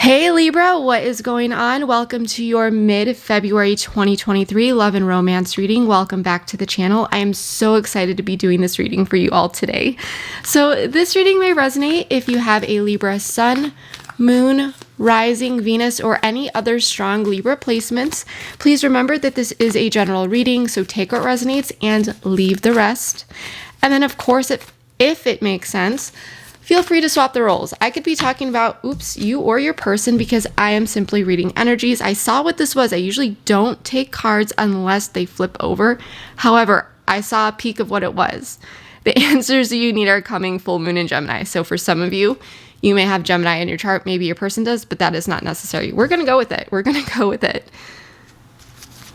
Hey Libra, what is going on? Welcome to your mid-February 2023 love and romance reading. Welcome back to the channel. I am so excited to be doing this reading for you all today. So this reading may resonate if you have a Libra sun, moon, rising, Venus, or any other strong Libra placements. Please remember that this is a general reading, so take what resonates and leave the rest. And then of course, if it makes sense, feel free to swap the roles. I could be talking about, you or your person, because I am simply reading energies. I saw what this was. I usually don't take cards unless they flip over. However, I saw a peek of what it was. The answers you need are coming full moon in Gemini. So for some of you, you may have Gemini in your chart. Maybe your person does, but that is not necessary. We're going to go with it.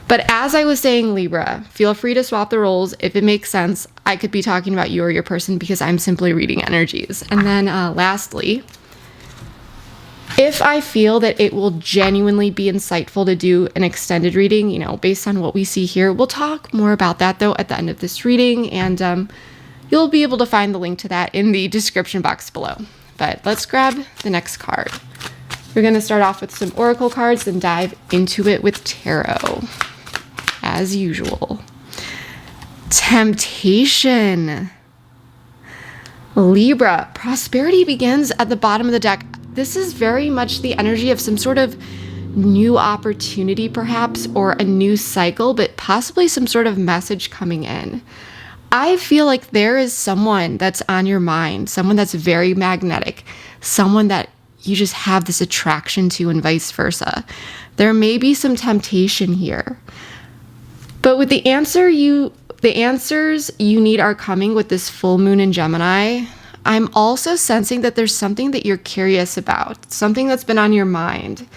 But as I was saying, Libra, feel free to swap the roles if it makes sense. I could be talking about you or your person because I'm simply reading energies. And then lastly, if I feel that it will genuinely be insightful to do an extended reading, based on what we see here, we'll talk more about that though at the end of this reading. And you'll be able to find the link to that in the description box below. But let's grab the next card. We're going to start off with some oracle cards and dive into it with tarot. As usual. Temptation. Libra, prosperity begins at the bottom of the deck. This is very much the energy of some sort of new opportunity perhaps, or a new cycle, but possibly some sort of message coming in. I feel like there is someone that's on your mind, someone that's very magnetic, someone that you just have this attraction to and vice versa. There may be some temptation here. But with the answers you need are coming with this full moon in Gemini. I'm also sensing that there's something that you're curious about, something that's been on your mind.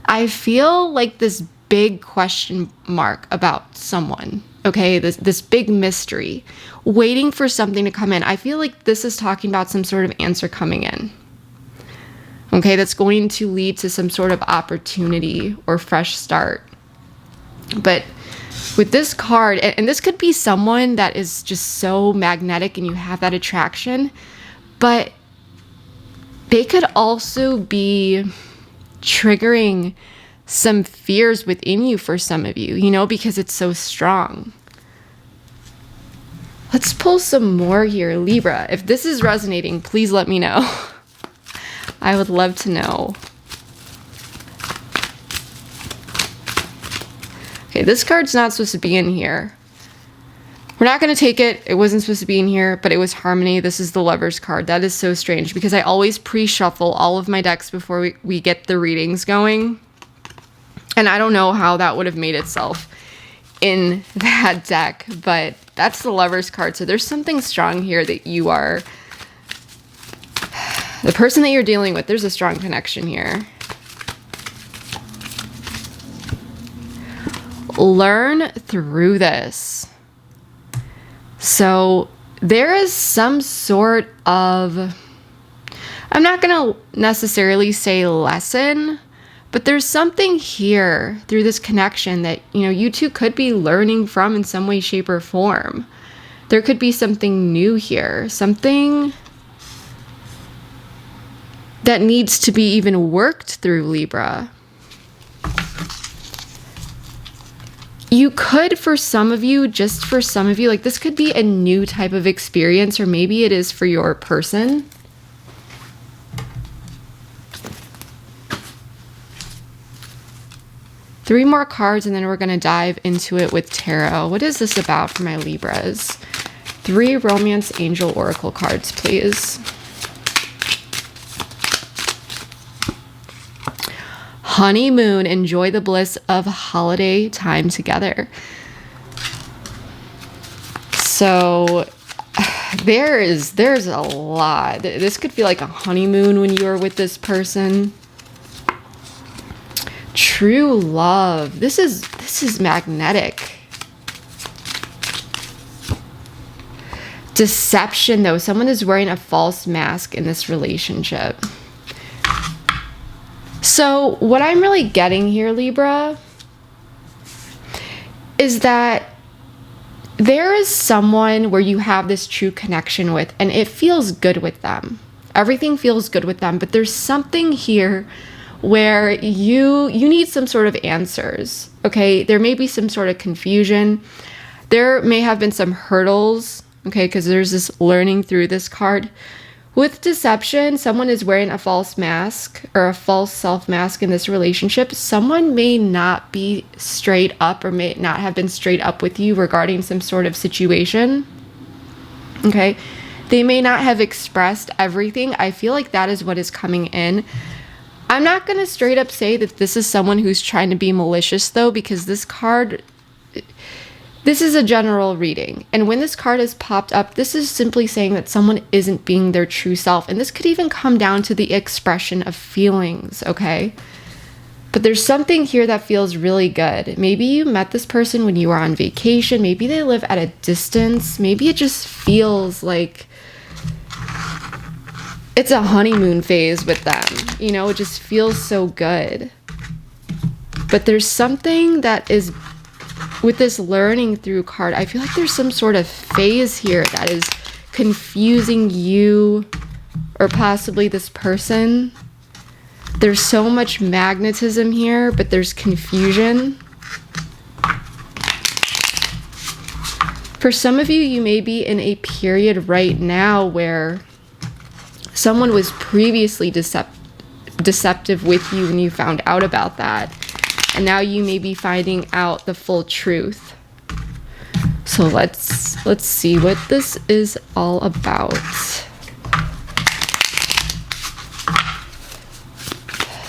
I feel like this big question mark about someone, okay? This big mystery, waiting for something to come in. I feel like this is talking about some sort of answer coming in, okay? That's going to lead to some sort of opportunity or fresh start. But with this card, and this could be someone that is just so magnetic and you have that attraction, but they could also be triggering some fears within you for some of you, because it's so strong. Let's pull some more here, Libra. If this is resonating, please let me know. I would love to know. Okay, this card's not supposed to be in here. We're not going to take it. It wasn't supposed to be in here, but it was Harmony. This is the Lover's card. That is so strange because I always pre-shuffle all of my decks before we get the readings going. And I don't know how that would have made itself in that deck, but that's the Lover's card. So there's something strong here that you are... The person that you're dealing with, there's a strong connection here. Learn through this. So there is some sort of, I'm not going to necessarily say lesson, but there's something here through this connection that, you two could be learning from in some way, shape, or form. There could be something new here, something that needs to be even worked through, Libra. You could, for some of you, just for some of you, like this could be a new type of experience, or maybe it is for your person. Three more cards and then we're going to dive into it with tarot. What is this about for my Libras? 3 Romance Angel Oracle cards, please. Honeymoon, enjoy the bliss of holiday time together. So there's a lot. This could feel like a honeymoon when you're with this person. True love. This is magnetic. Deception though. Someone is wearing a false mask in this relationship. So what I'm really getting here, Libra, is that there is someone where you have this true connection with, and it feels good with them. Everything feels good with them, but there's something here where you need some sort of answers. Okay, there may be some sort of confusion. There may have been some hurdles, okay, because there's this learning through this card. With deception, someone is wearing a false mask or a false self mask in this relationship. Someone may not be straight up or may not have been straight up with you regarding some sort of situation. Okay, they may not have expressed everything. I feel like that is what is coming in. I'm not going to straight up say that this is someone who's trying to be malicious, though, because this card, this is a general reading. And when this card has popped up, this is simply saying that someone isn't being their true self. And this could even come down to the expression of feelings, okay? But there's something here that feels really good. Maybe you met this person when you were on vacation. Maybe they live at a distance. Maybe it just feels like it's a honeymoon phase with them. You know, it just feels so good. But there's something that is, with this learning through card, I feel like there's some sort of phase here that is confusing you or possibly this person. There's so much magnetism here, but there's confusion. For some of you, you may be in a period right now where someone was previously deceptive with you when you found out about that. And now you may be finding out the full truth. So let's see what this is all about.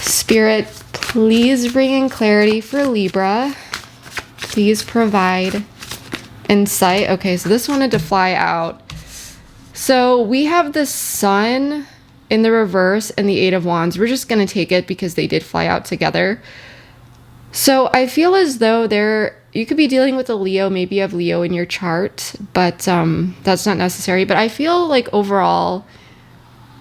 Spirit, please bring in clarity for Libra. Please provide insight. Okay, so this wanted to fly out. So we have the Sun in the reverse and the Eight of Wands. We're just going to take it because they did fly out together. So I feel as though you could be dealing with a Leo. Maybe you have Leo in your chart, but that's not necessary. But I feel like overall,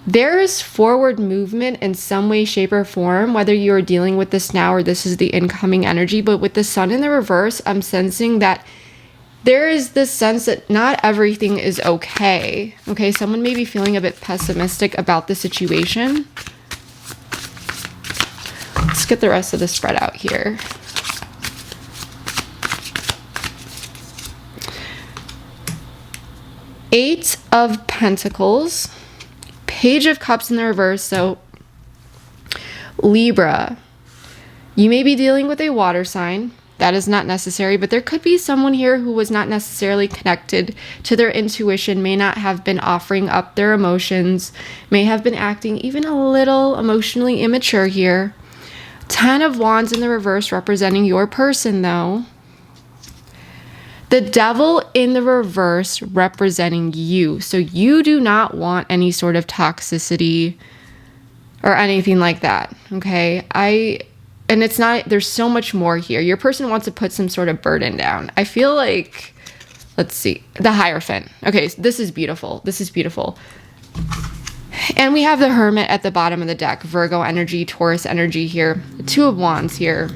there is forward movement in some way, shape, or form, whether you're dealing with this now or this is the incoming energy. But with the Sun in the reverse, I'm sensing that there is this sense that not everything is okay. Okay, someone may be feeling a bit pessimistic about the situation. Let's get the rest of the spread out here. Eight of Pentacles, Page of Cups in the reverse. So Libra, you may be dealing with a water sign. That is not necessary, but there could be someone here who was not necessarily connected to their intuition, may not have been offering up their emotions, may have been acting even a little emotionally immature here. 10 of Wands in the reverse representing your person, though. The Devil in the reverse representing you. So you do not want any sort of toxicity or anything like that, okay? And it's not, there's so much more here. Your person wants to put some sort of burden down. I feel like, let's see, the Hierophant. Okay, so this is beautiful. This is beautiful. And we have the Hermit at the bottom of the deck. Virgo energy, Taurus energy here. The Two of Wands here.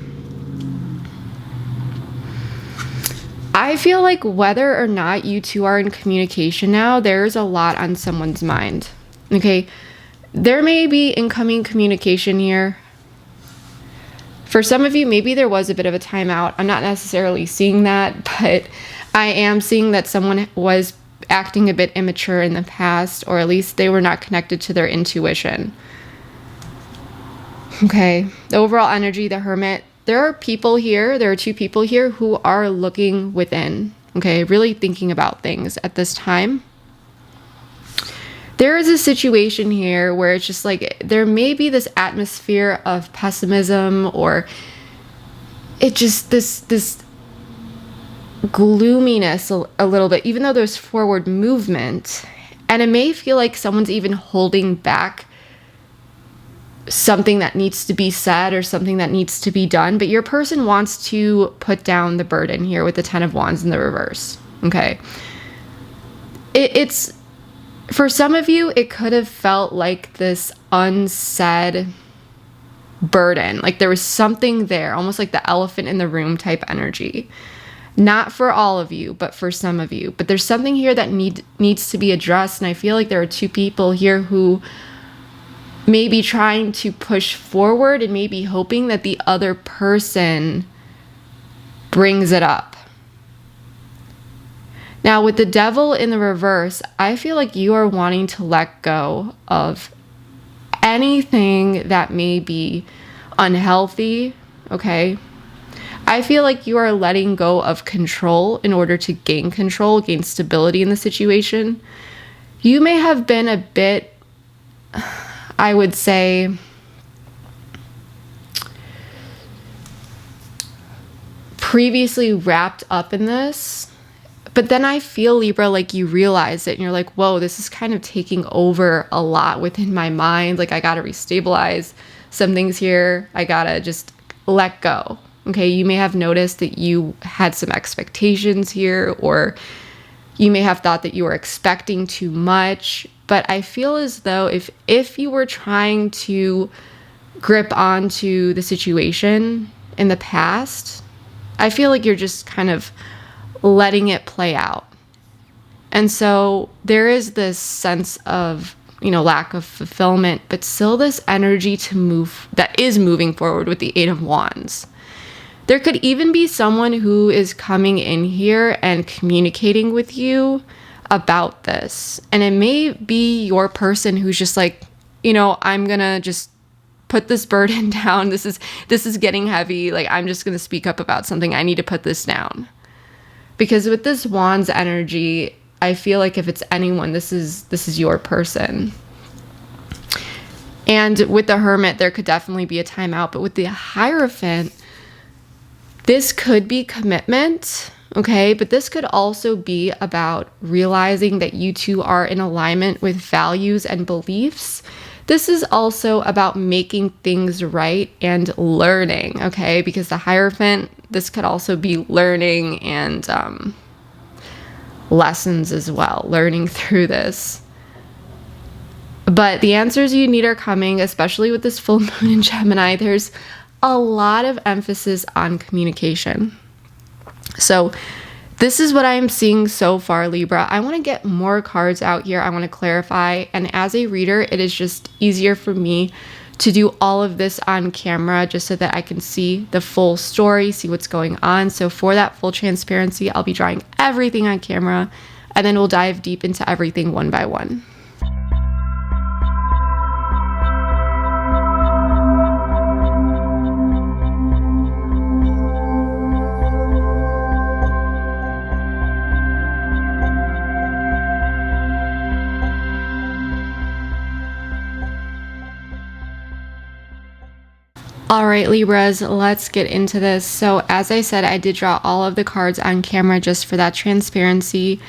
I feel like whether or not you two are in communication now, there's a lot on someone's mind. Okay, there may be incoming communication here. For some of you, maybe there was a bit of a timeout. I'm not necessarily seeing that, but I am seeing that someone was acting a bit immature in the past, or at least they were not connected to their intuition. Okay, the overall energy, the Hermit. There are people here, there are two people here who are looking within, okay, really thinking about things at this time. There is a situation here where it's just like there may be this atmosphere of pessimism, or it just this gloominess a little bit, even though there's forward movement. And it may feel like someone's even holding back something that needs to be said or something that needs to be done. But your person wants to put down the burden here with the 10 of Wands in the reverse. Okay. It's for some of you, it could have felt like this unsaid burden. Like there was something there, almost like the elephant in the room type energy. Not for all of you, but for some of you. But there's something here that needs to be addressed. And I feel like there are two people here who maybe trying to push forward and maybe hoping that the other person brings it up. Now, with the devil in the reverse, I feel like you are wanting to let go of anything that may be unhealthy, okay? I feel like you are letting go of control in order to gain control, gain stability in the situation. You may have been a bit, I would say, previously wrapped up in this. But then I feel, Libra, like you realize it and you're like, whoa, this is kind of taking over a lot within my mind. Like I got to restabilize some things here. I got to just let go. Okay. You may have noticed that you had some expectations here, or you may have thought that you were expecting too much. But I feel as though if you were trying to grip onto the situation in the past, I feel like you're just kind of letting it play out. And so there is this sense of, lack of fulfillment, but still this energy to move that is moving forward with the Eight of Wands. There could even be someone who is coming in here and communicating with you about this. And it may be your person who's just like, I'm going to just put this burden down. This is getting heavy. Like, I'm just going to speak up about something. I need to put this down. Because with this Wands energy, I feel like if it's anyone, this is your person. And with the Hermit, there could definitely be a timeout. But with the Hierophant, this could be commitment, okay? But this could also be about realizing that you two are in alignment with values and beliefs. This is also about making things right and learning, okay? Because the Hierophant, this could also be learning and lessons as well, learning through this. But the answers you need are coming, especially with this full moon in Gemini. There's a lot of emphasis on communication. So this is what I'm seeing so far, Libra. I want to get more cards out here. I want to clarify. And as a reader, it is just easier for me to do all of this on camera just so that I can see the full story, see what's going on. So for that full transparency, I'll be drawing everything on camera, and then we'll dive deep into everything one by one. All right, Libras, let's get into this. So as I said, I did draw all of the cards on camera just for that transparency.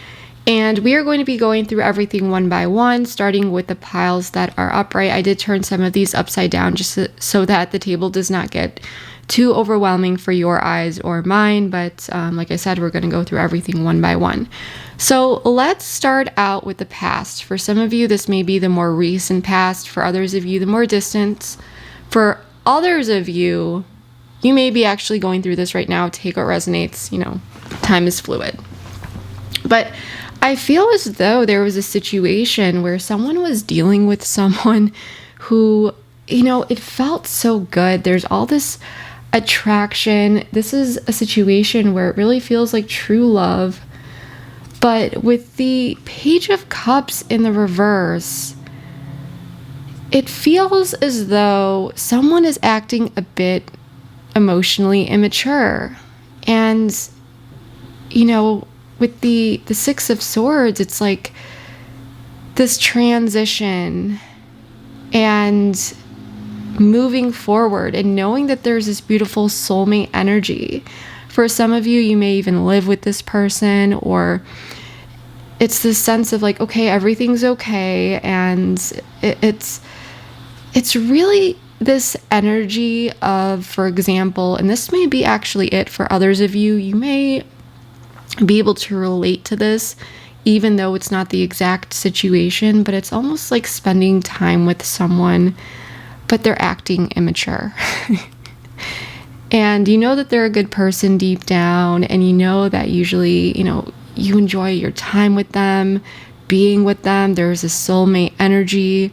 And we are going to be going through everything one by one, starting with the piles that are upright. I did turn some of these upside down just so that the table does not get too overwhelming for your eyes or mine. But like I said, we're going to go through everything one by one. So let's start out with the past. For some of you, this may be the more recent past. For others of you, the more distant. For others of you, you may be actually going through this right now. Take what resonates. Time is fluid. But I feel as though there was a situation where someone was dealing with someone who, it felt so good. There's all this attraction. This is a situation where it really feels like true love. But with the Page of Cups in the reverse, it feels as though someone is acting a bit emotionally immature. And, with the Six of Swords, it's like this transition and moving forward and knowing that there's this beautiful soulmate energy. For some of you, you may even live with this person, or it's this sense of like, okay, everything's okay. And it's really this energy of, for example, and this may be actually it for others of you, you may be able to relate to this, even though it's not the exact situation, but it's almost like spending time with someone, but they're acting immature. And you know that they're a good person deep down, and you know that usually, you enjoy your time with them, being with them. There's a soulmate energy.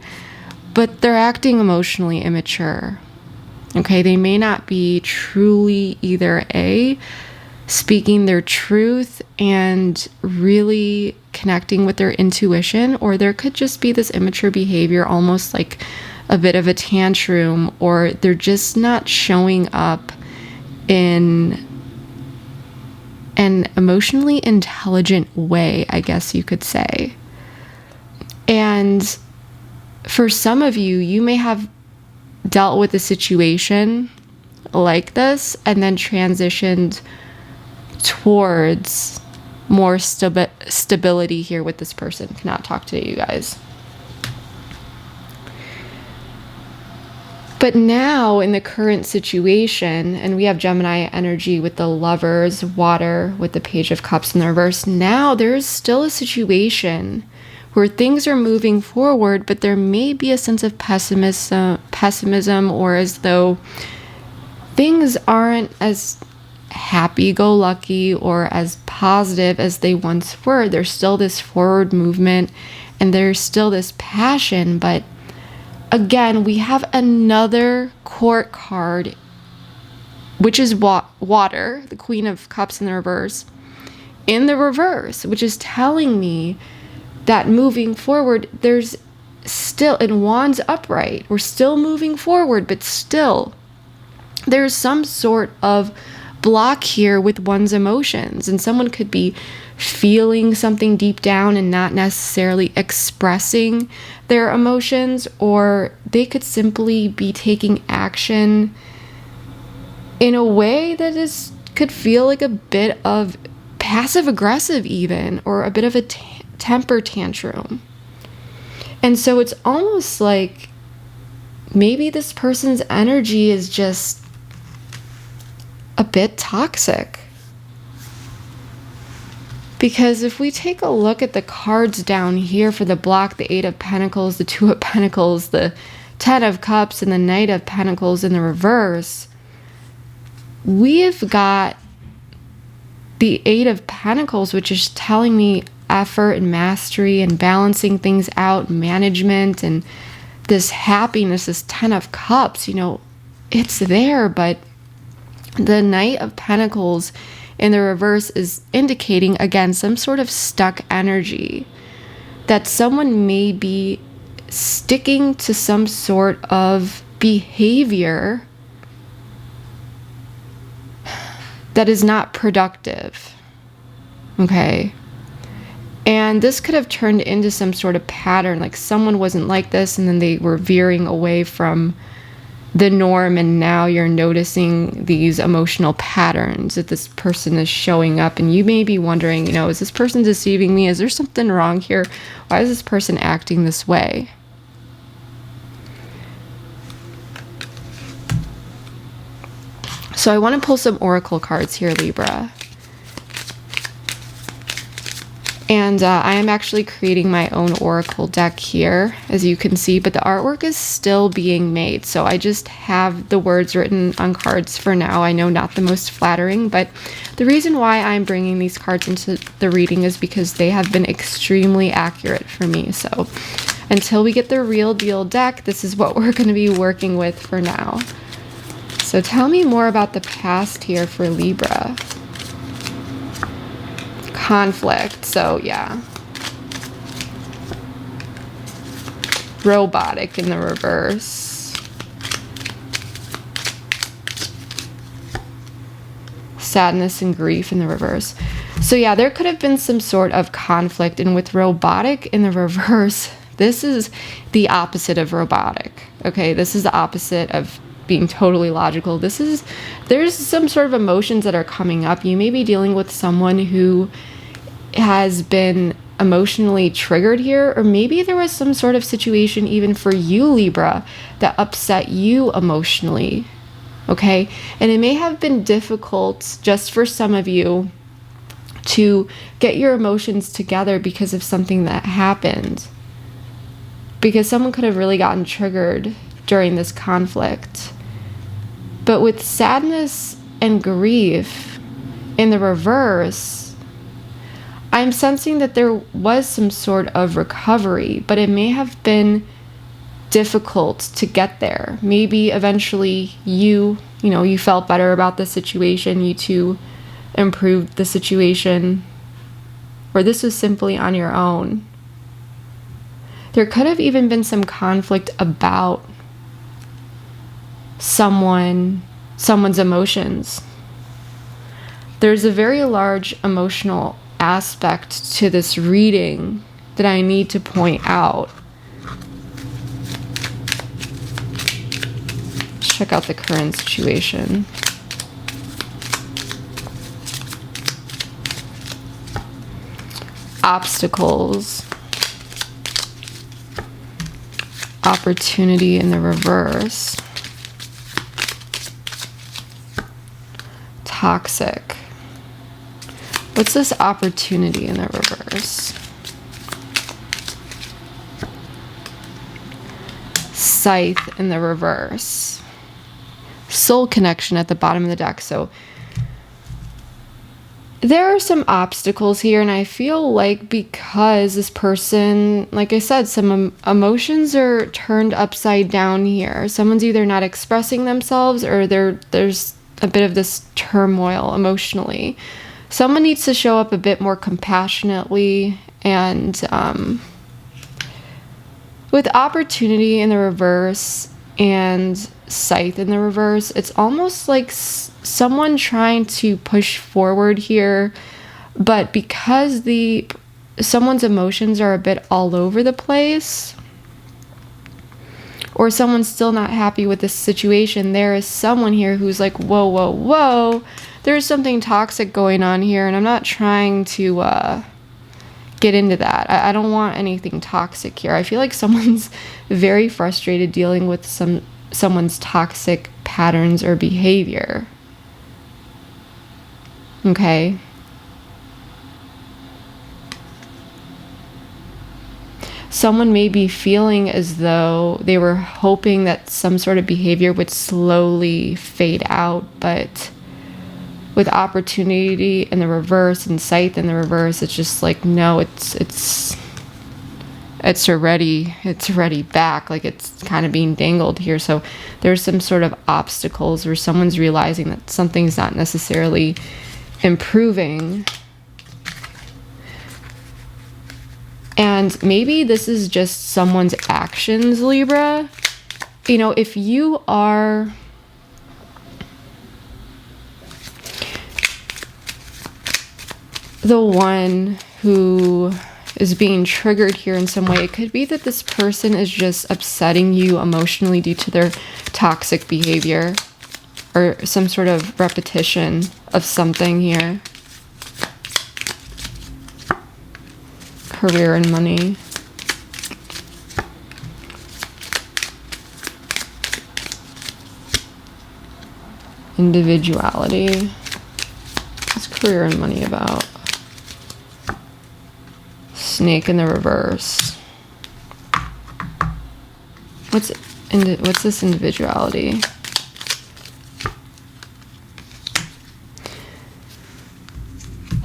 but they're acting emotionally immature. Okay, they may not be truly either A, speaking their truth and really connecting with their intuition, or there could just be this immature behavior, almost like a bit of a tantrum, or they're just not showing up in an emotionally intelligent way, I guess you could say. And for some of you, you may have dealt with a situation like this and then transitioned towards more stability here with this person. Cannot talk today, you guys. But now in the current situation, and we have Gemini energy with the Lovers, water, with the Page of Cups in the reverse, now there's still a situation where things are moving forward, but there may be a sense of pessimism, or as though things aren't as happy-go-lucky or as positive as they once were. There's still this forward movement and there's still this passion, but again, we have another court card, which is water, the Queen of Cups in the reverse, which is telling me that moving forward, there's still, in Wands upright, we're still moving forward, but still there's some sort of block here with one's emotions, and someone could be feeling something deep down and not necessarily expressing their emotions, or they could simply be taking action in a way that could feel like a bit of passive aggressive even, or a bit of a temper tantrum. And so it's almost like maybe this person's energy is just a bit toxic. Because if we take a look at the cards down here for the block, the Eight of Pentacles, the Two of Pentacles, the Ten of Cups, and the Knight of Pentacles in the reverse, we've got the Eight of Pentacles, which is telling me effort and mastery and balancing things out, management, and this happiness, this Ten of Cups, it's there, but the Knight of Pentacles in the reverse is indicating, again, some sort of stuck energy, that someone may be sticking to some sort of behavior that is not productive. Okay. And this could have turned into some sort of pattern, like someone wasn't like this and then they were veering away from the norm, and now you're noticing these emotional patterns that this person is showing up, and you may be wondering, is this person deceiving me? Is there something wrong here? Why is this person acting this way? So I want to pull some oracle cards here, Libra. And I am actually creating my own oracle deck here, as you can see, but the artwork is still being made. So I just have the words written on cards for now. I know not the most flattering, but the reason why I'm bringing these cards into the reading is because they have been extremely accurate for me. So until we get the real deal deck, this is what we're going to be working with for now. So tell me more about the past here for Libra. Conflict, so yeah. Robotic in the reverse. Sadness and grief in the reverse. So yeah, there could have been some sort of conflict, and with robotic in the reverse, this is the opposite of robotic. Okay, this is the opposite of being totally logical. There's some sort of emotions that are coming up. You may be dealing with someone who has been emotionally triggered here, or maybe there was some sort of situation even for you, Libra, that upset you emotionally. Okay, and it may have been difficult just for some of you to get your emotions together because of something that happened, because someone could have really gotten triggered during this conflict. But with sadness and grief in the reverse, I'm sensing that there was some sort of recovery, but it may have been difficult to get there. Maybe eventually you felt better about the situation, you two improved the situation, or this was simply on your own. There could have even been some conflict about someone's emotions. There's a very large emotional aspect to this reading that I need to point out. Check out the current situation. Obstacles. Opportunity in the reverse. Toxic. What's this opportunity in the reverse? Scythe in the reverse. Soul connection at the bottom of the deck. So there are some obstacles here, and I feel like because this person, like I said, some emotions are turned upside down here. Someone's either not expressing themselves, or there's a bit of this turmoil emotionally. Someone needs to show up a bit more compassionately, and with opportunity in the reverse and scythe in the reverse, it's almost like someone trying to push forward here, but because someone's emotions are a bit all over the place, or someone's still not happy with this situation, there is someone here who's like, whoa, whoa, whoa, there's something toxic going on here, and I'm not trying to get into that. I don't want anything toxic here. I feel like someone's very frustrated dealing with someone's toxic patterns or behavior. Okay. Someone may be feeling as though they were hoping that some sort of behavior would slowly fade out, but with opportunity in the reverse and scythe in the reverse, it's just like, no, it's already back. Like, it's kind of being dangled here. So there's some sort of obstacles where someone's realizing that something's not necessarily improving. And maybe this is just someone's actions, Libra. If you are the one who is being triggered here in some way, it could be that this person is just upsetting you emotionally due to their toxic behavior or some sort of repetition of something here. Career and money. Individuality. What's career and money about? Snake in the reverse. What's this individuality?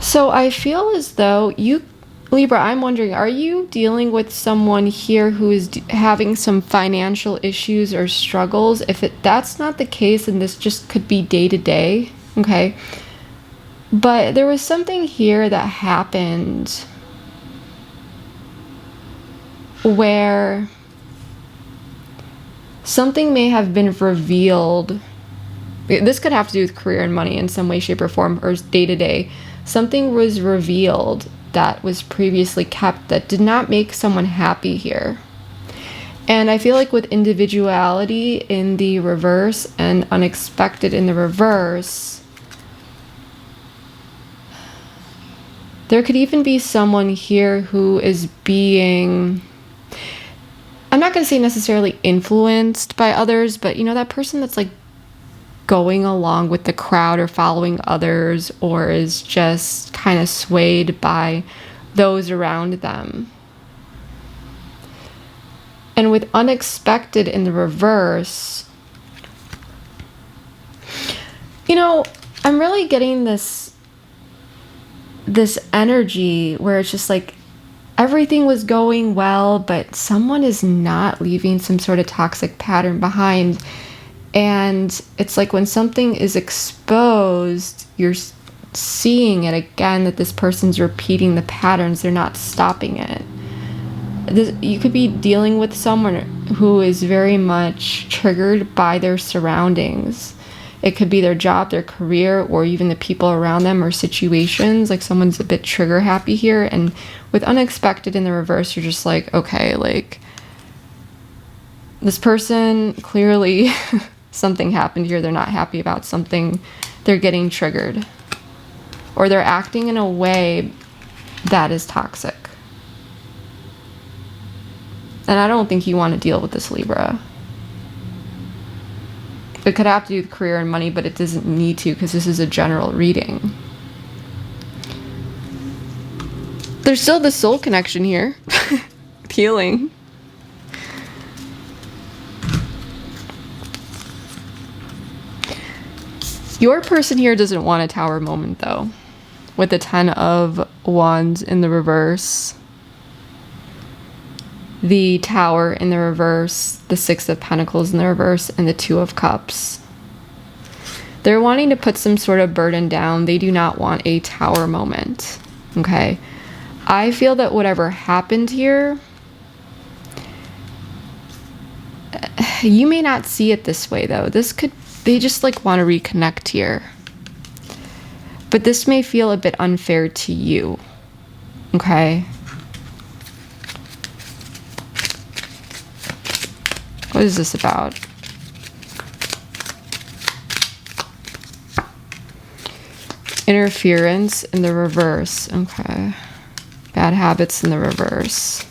So I feel as though you, Libra, I'm wondering, are you dealing with someone here who is having some financial issues or struggles? If that's not the case, then this just could be day to day, okay? But there was something here that happened where something may have been revealed. This could have to do with career and money in some way, shape, or form, or day to day. Something was revealed that was previously kept that did not make someone happy here. And I feel like with individuality in the reverse and unexpected in the reverse, there could even be someone here who is being, I'm not going to say necessarily influenced by others, but that person that's like going along with the crowd or following others, or is just kind of swayed by those around them. And with unexpected in the reverse, I'm really getting this energy where it's just like, everything was going well, but someone is not leaving some sort of toxic pattern behind. And it's like when something is exposed, you're seeing it again, that this person's repeating the patterns. They're not stopping it. You could be dealing with someone who is very much triggered by their surroundings. It could be their job, their career, or even the people around them or situations. Like someone's a bit trigger happy here. And with unexpected in the reverse, you're just like, okay, like this person clearly something happened here. They're not happy about something. They're getting triggered. Or they're acting in a way that is toxic. And I don't think you want to deal with this, Libra. It could have to do with career and money, but it doesn't need to, because this is a general reading. There's still the soul connection here. Healing. Your person here doesn't want a tower moment, though. With the 10 of Wands in the reverse. The Tower in the reverse, the 6 of Pentacles in the reverse, and the 2 of Cups. They're wanting to put some sort of burden down. They do not want a tower moment. Okay? I feel that whatever happened here, you may not see it this way, though. They just like want to reconnect here. But this may feel a bit unfair to you. Okay? What is this about? Interference in the reverse. Okay. Bad habits in the reverse.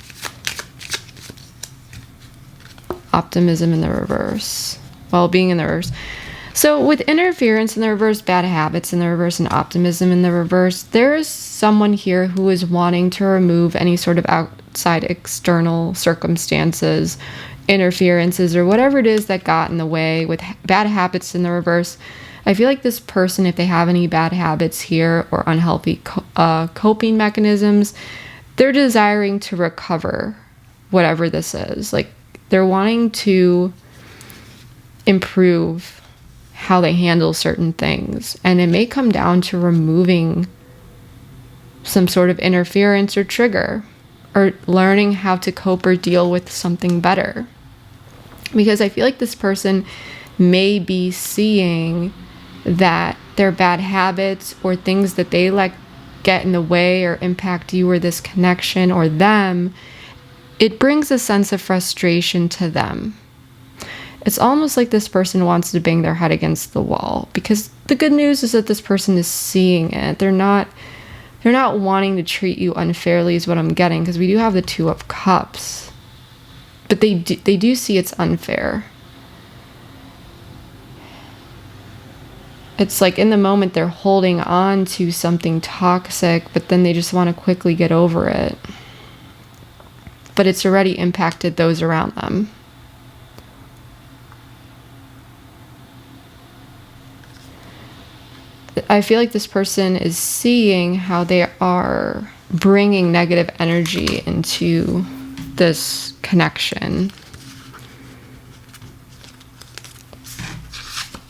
Optimism in the reverse. Well-being in the reverse. So with interference in the reverse, bad habits in the reverse, and optimism in the reverse, there is someone here who is wanting to remove any sort of outside external circumstances, interferences, or whatever it is that got in the way. With bad habits in the reverse, I feel like this person, if they have any bad habits here or unhealthy coping mechanisms, they're desiring to recover whatever this is. Like they're wanting to improve how they handle certain things, and it may come down to removing some sort of interference or trigger, or learning how to cope or deal with something better. Because I feel like this person may be seeing that their bad habits or things that they let get in the way or impact you or this connection or them, it brings a sense of frustration to them. It's almost like this person wants to bang their head against the wall, because the good news is that this person is seeing it. They're not wanting to treat you unfairly is what I'm getting, because we do have the 2 of Cups. But they do see it's unfair. It's like in the moment they're holding on to something toxic, but then they just want to quickly get over it. But it's already impacted those around them. I feel like this person is seeing how they are bringing negative energy into this connection.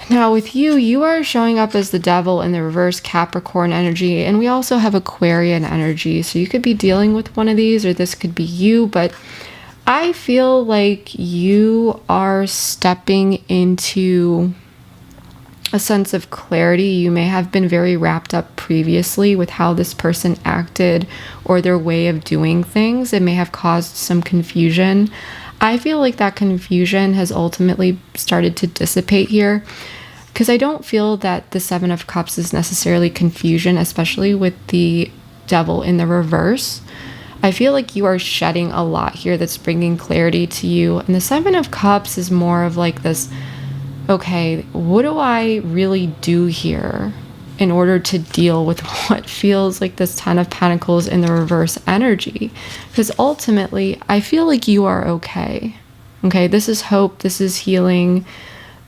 Now with you, you are showing up as the Devil in the reverse, Capricorn energy, and we also have Aquarian energy. So you could be dealing with one of these, or this could be you, but I feel like you are stepping into a sense of clarity. You may have been very wrapped up previously with how this person acted or their way of doing things. It may have caused some confusion. I feel like that confusion has ultimately started to dissipate here, because I don't feel that the 7 of Cups is necessarily confusion, especially with the Devil in the reverse. I feel like you are shedding a lot here that's bringing clarity to you. And the 7 of Cups is more of like this, okay, what do I really do here in order to deal with what feels like this 10 of Pentacles in the reverse energy? Because ultimately, I feel like you are okay. Okay, this is hope, this is healing,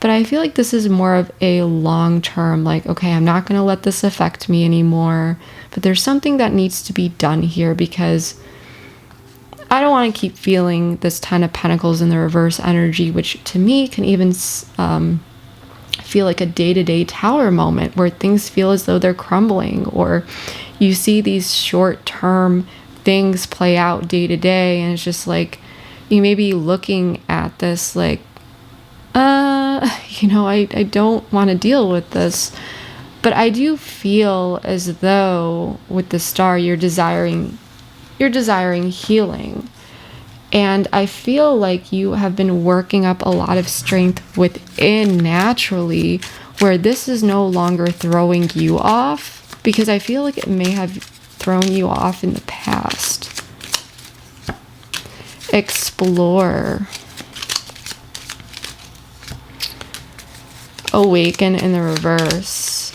but I feel like this is more of a long-term, like, okay, I'm not going to let this affect me anymore, but there's something that needs to be done here, because I don't want to keep feeling this Ten of Pentacles in the reverse energy, which to me can even feel like a day-to-day tower moment where things feel as though they're crumbling, or you see these short-term things play out day to day, and it's just like you may be looking at this like, I don't want to deal with this. But I do feel as though with the Star, you're desiring healing. And I feel like you have been working up a lot of strength within naturally, where this is no longer throwing you off, because I feel like it may have thrown you off in the past. Explore. Awaken in the reverse.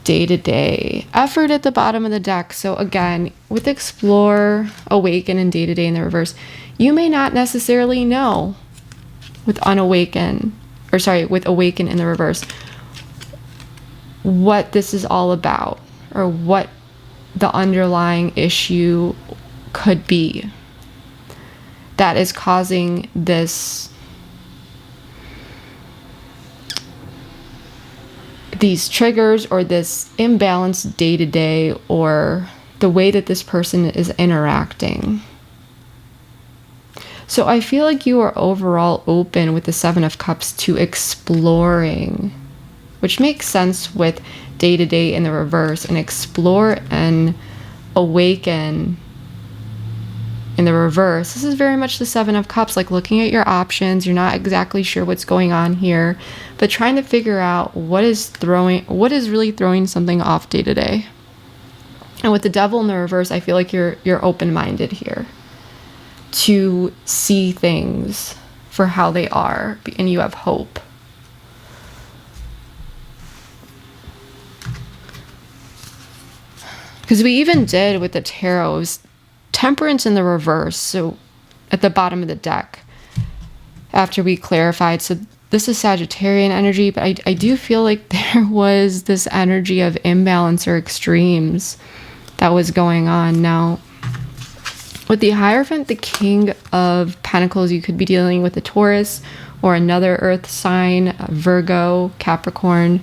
Day to day. Effort at the bottom of the deck. So again, with explore, awaken, and day to day in the reverse, you may not necessarily know with awaken in the reverse what this is all about, or what the underlying issue could be that is causing these triggers, or this imbalance day to day, or the way that this person is interacting. So I feel like you are overall open with the Seven of Cups to exploring, which makes sense with day to day in the reverse, and explore and awaken in the reverse. This is very much the Seven of Cups, like looking at your options. You're not exactly sure what's going on here, but trying to figure out what is really throwing something off day to day. And with the Devil in the reverse, I feel like you're open-minded here to see things for how they are, and you have hope. Because we even did with the tarot, it was Temperance in the reverse, so at the bottom of the deck, after we clarified. So this is Sagittarian energy, but I do feel like there was this energy of imbalance or extremes that was going on. Now, with the Hierophant, the King of Pentacles, you could be dealing with a Taurus or another earth sign, a Virgo, Capricorn,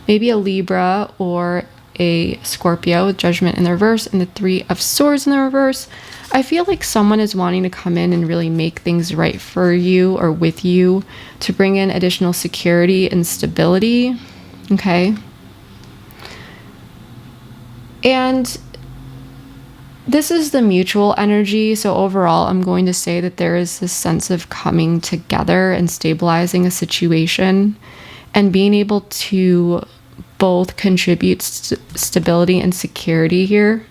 maybe a Libra, or a Scorpio with Judgment in the reverse, and the Three of Swords in the reverse. I feel like someone is wanting to come in and really make things right for you or with you, to bring in additional security and stability. Okay. And this is the mutual energy. So overall, I'm going to say that there is this sense of coming together and stabilizing a situation, and being able to both contribute stability and security here.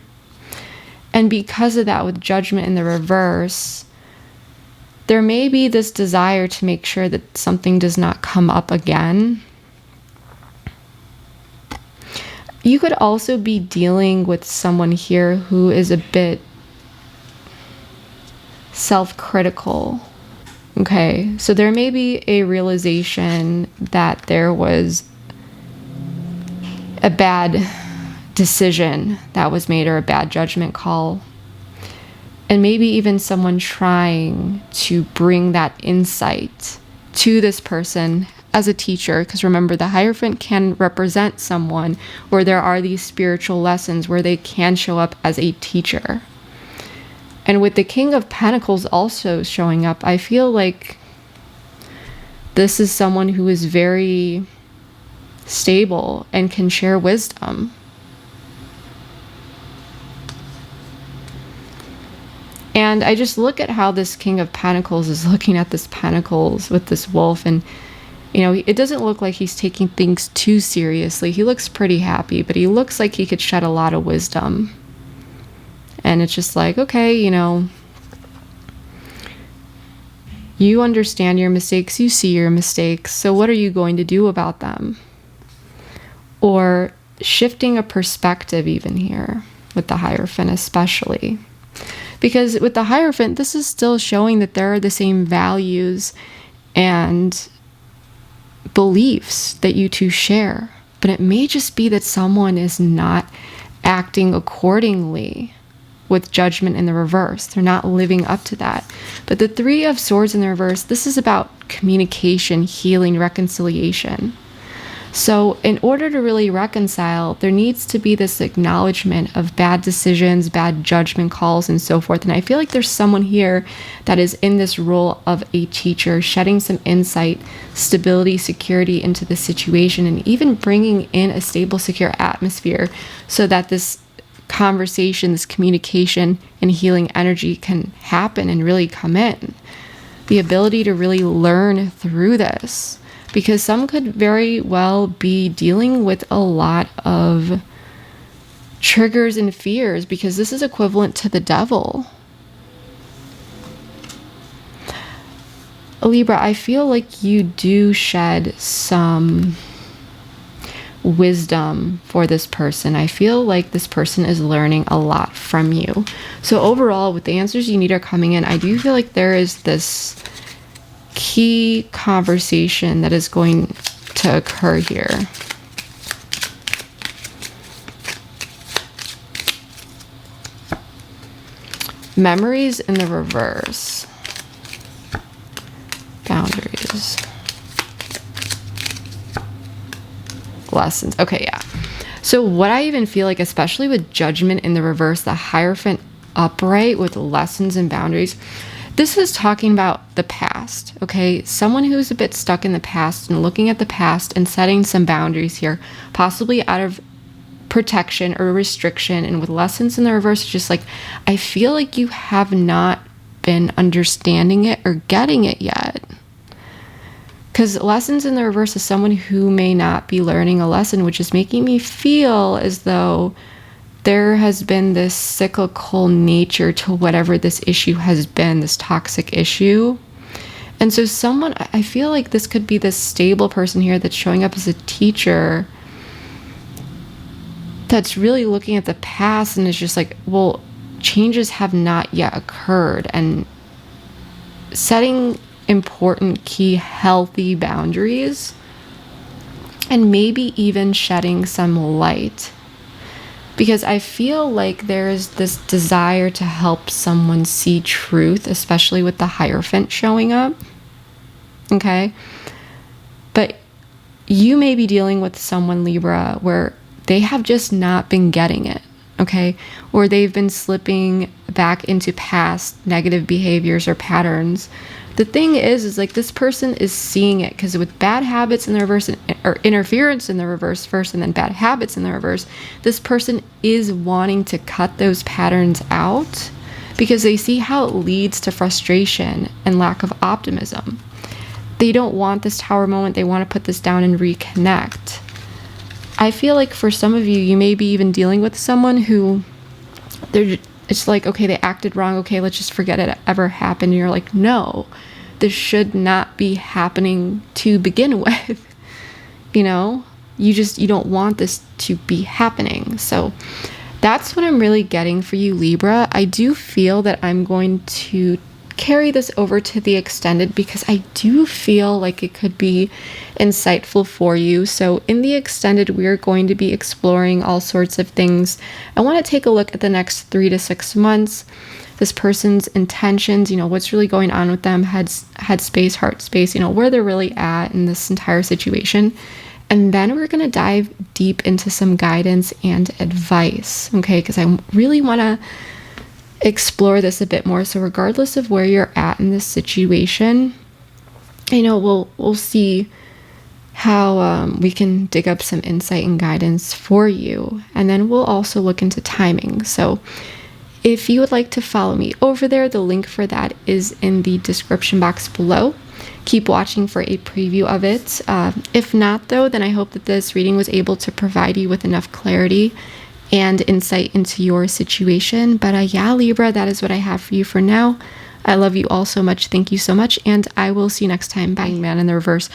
And because of that, with Judgment in the reverse, there may be this desire to make sure that something does not come up again. You could also be dealing with someone here who is a bit self-critical. Okay, so there may be a realization that there was a bad decision that was made, or a bad judgment call, and maybe even someone trying to bring that insight to this person as a teacher. Because remember, the Hierophant can represent someone where there are these spiritual lessons where they can show up as a teacher. And with the King of Pentacles also showing up, I feel like this is someone who is very stable and can share wisdom. And I just look at how this King of Pentacles is looking at this Pentacles with this wolf, and it doesn't look like he's taking things too seriously. He looks pretty happy, but he looks like he could shed a lot of wisdom. And it's just like, okay, you understand your mistakes, you see your mistakes, so what are you going to do about them? Or shifting a perspective even here with the Hierophant especially. Because with the Hierophant, this is still showing that there are the same values and beliefs that you two share. But it may just be that someone is not acting accordingly with Judgment in the reverse. They're not living up to that. But the Three of Swords in the reverse, this is about communication, healing, reconciliation. So in order to really reconcile, there needs to be this acknowledgement of bad decisions, bad judgment calls, and so forth. And I feel like there's someone here that is in this role of a teacher, shedding some insight, stability, security into the situation, and even bringing in a stable, secure atmosphere so that this conversation, this communication and healing energy can happen and really come in. The ability to really learn through this. Because some could very well be dealing with a lot of triggers and fears, because this is equivalent to the devil. Libra, I feel like you do shed some wisdom for this person. I feel like this person is learning a lot from you. So overall, with the answers you need are coming in, I do feel like there is this key conversation that is going to occur here. Memories in the reverse. Boundaries. Lessons. Okay, yeah. So what I even feel like, especially with Judgment in the reverse, the Hierophant upright with lessons and boundaries, this is talking about the past, okay? Someone who's a bit stuck in the past and looking at the past and setting some boundaries here, possibly out of protection or restriction. And with lessons in the reverse, just like, I feel like you have not been understanding it or getting it yet. Because lessons in the reverse is someone who may not be learning a lesson, which is making me feel as though there has been this cyclical nature to whatever this issue has been, this toxic issue. And so someone, I feel like this could be this stable person here that's showing up as a teacher that's really looking at the past and is just like, well, changes have not yet occurred, and setting important, key, healthy boundaries, and maybe even shedding some light. Because I feel like there is this desire to help someone see truth, especially with the Hierophant showing up. Okay? But you may be dealing with someone, Libra, where they have just not been getting it. Okay? Or they've been slipping back into past negative behaviors or patterns. The thing is like this person is seeing it, because with bad habits in the reverse, or interference in the reverse first and then bad habits in the reverse, this person is wanting to cut those patterns out because they see how it leads to frustration and lack of optimism. They don't want this tower moment. They want to put this down and reconnect. I feel like for some of you, you may be even dealing with someone who it's like, okay, they acted wrong. Okay, let's just forget it ever happened. And you're like, no, this should not be happening to begin with. You know, you don't want this to be happening. So that's what I'm really getting for you, Libra. I do feel that I'm going to carry this over to the extended because I do feel like it could be insightful for you. So in the extended, we're going to be exploring all sorts of things. I want to take a look at the next 3 to 6 months, this person's intentions, what's really going on with them, head space, heart space, where they're really at in this entire situation. And then we're going to dive deep into some guidance and advice, okay? Because I really want to explore this a bit more. So regardless of where you're at in this situation, we'll see how we can dig up some insight and guidance for you. And then we'll also look into timing. So if you would like to follow me over there, the link for that is in the description box below. Keep watching for a preview of it. If not, though, then I hope that this reading was able to provide you with enough clarity and insight into your situation. But yeah, Libra, that is what I have for you for now. I love you all so much. Thank you so much. And I will see you next time. Bye. Man in the reverse.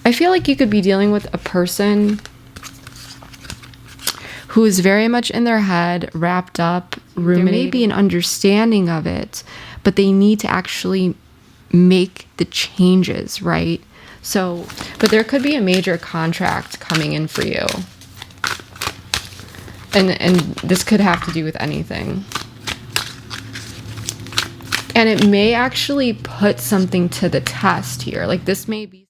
I feel like you could be dealing with a person who is very much in their head, wrapped up, ruminating. There may be an understanding of it, but they need to actually make the changes, right? So, but there could be a major contract coming in for you. And this could have to do with anything. And it may actually put something to the test here. Like this may be